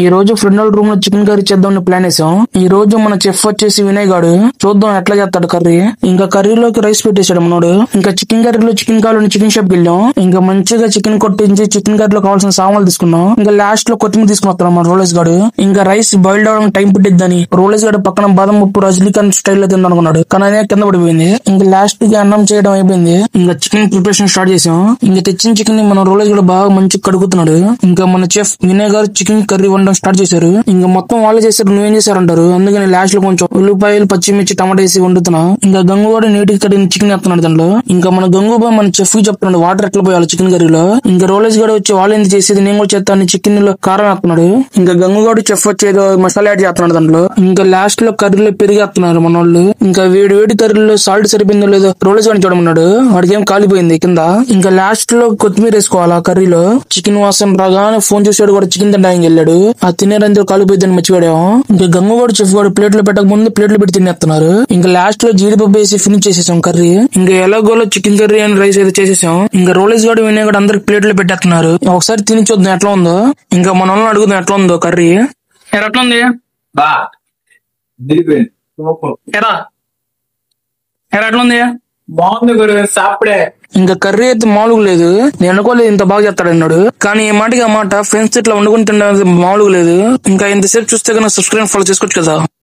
ఈ రోజు ఫ్రెండ్ వాళ్ళ రూమ్ లో చికెన్ కర్రీ చేద్దామని ప్లాన్ వేసాం. ఈ రోజు మన చెఫ్ వచ్చేసి వినయ్ గాడు. చూద్దాం ఎట్లా చేస్తాడు కర్రీ. ఇంకా కర్రీలోకి రైస్ పెట్టేశాడు మనోడు. ఇంకా చికెన్ కర్రీలో చికెన్ కావాలని చికెన్ షాప్ కి వెళ్ళాం. ఇంకా మంచిగా చికెన్ కొట్టించి చికెన్ కర్రీలో కావాల్సిన సామాన్లు తీసుకున్నాం. ఇంకా లాస్ట్ లో కొత్తిమీర తీసుకుని వస్తాం మన రోలేస్ గాడు. ఇంకా రైస్ బాయిల్డ్ అవడానికి టైం పట్టిద్దని రోలేస్ గాడు పక్కన బాదం ఉప్పు రజనీకాంత్ స్టైల్ లో తిందనుకున్నాడు. కానీ అదే కింద పడిపోయింది. ఇంకా లాస్ట్ కి అన్నం చేయడం అయిపోయింది. ఇంకా చికెన్ ప్రిపరేషన్ స్టార్ట్ చేసాం. ఇంకా తెచ్చిన చికెన్ ని మన రోలేస్ గాడు బాగా మంచిగా కడుగుతున్నాడు. ఇంకా మన చెఫ్ వినయ్ గారు చికెన్ కర్రీ వండడం స్టార్ట్ చేశారు. ఇంకా మొత్తం వాళ్ళే చేశారు, నువ్వేం చేశారంటారు. అందుకని లాస్ట్ లో కొంచెం ఉల్లిపాయలు పచ్చిమిర్చి టమాటా వేసి వండుతున్నా. ఇంకా గంగు కూడా నీటికి కడిగిన చికెన్ వేస్తున్నాడు దాంట్లో. ఇంకా మన గంగుబాయ్ మన చెఫ్ కి చెప్తున్నాడు వాటర్ ఎట్లా పోయాలి చికెన్ కర్రీలో. ఇంకా రోలేజ్ గడు వచ్చి వాళ్ళు ఎందుకు చేసేది నేను కూడా చేస్తాను చికెన్ లో కారం వేస్తున్నాడు. ఇంకా గంగు గడు చెఫ్ వచ్చేదో మసాలా యాడ్ చేస్తున్నాడు దాంట్లో. ఇంకా లాస్ట్ లో కర్రీలో పెరిగి వేస్తున్నారు మన వాళ్ళు. ఇంకా వేడి కర్రీలో సాల్ట్ సరిపోయిందో లేదో రోలేజ్ గడిని చూడమన్నాడు. వాడికి ఏం కాలిపోయింది కింద. ఇంకా లాస్ట్ లో కొత్తిమీర వేసుకోవాలా కర్రీలో. చికెన్ వాసన రాగానే ఫోన్ చూసాడు కూడా చికెన్ తినడానికి వెళ్ళాడు. ఆ తినేరంతా కాలిపోయిందని మర్చిపోయాం. ఇంకా గంగు కూడా చెఫ్ కూడా ప్లేట్ లో పెట్టక ముందు ప్లేట్లు పెట్టి తినేస్తున్నారు. ఇంకా లాస్ట్ లో జీడిపప్పు వేసి ఫినిష్ చేసేసాం కర్రీ. ఇంకా ఎలాగోలో చికెన్ కర్రీ అండ్ రైస్ అయితే చేసేసాం. ఇంకా రోలేజ్ గాడు వినయ్ కూడా అందరికి ప్లేట్లు పెట్టేస్తున్నారు. ఒకసారి తిని చూద్దాం ఎట్లా ఉందో. ఇంకా మన వాళ్ళని అడుగుదాం ఎట్లా ఉందో కర్రీ. ఎట్లా ఉంది ఎట్లా ఉంది. బాగుంది గురు సాப்பிడే. ఇంకా కర్రీ అయితే మామూలుగా లేదు. నేను అనుకోలేదు ఇంత బాగా చేస్తాడు అన్నాడు. కానీ ఈ మాటకి ఆ మాట ఫ్రెండ్స్ ఇట్లా వండుకుని తినడం మామూలుగా లేదు. ఇంకా ఇంతసేపు చూస్తే కన్నా సబ్స్క్రైబ్ ఫాలో చేసుకోవచ్చు కదా.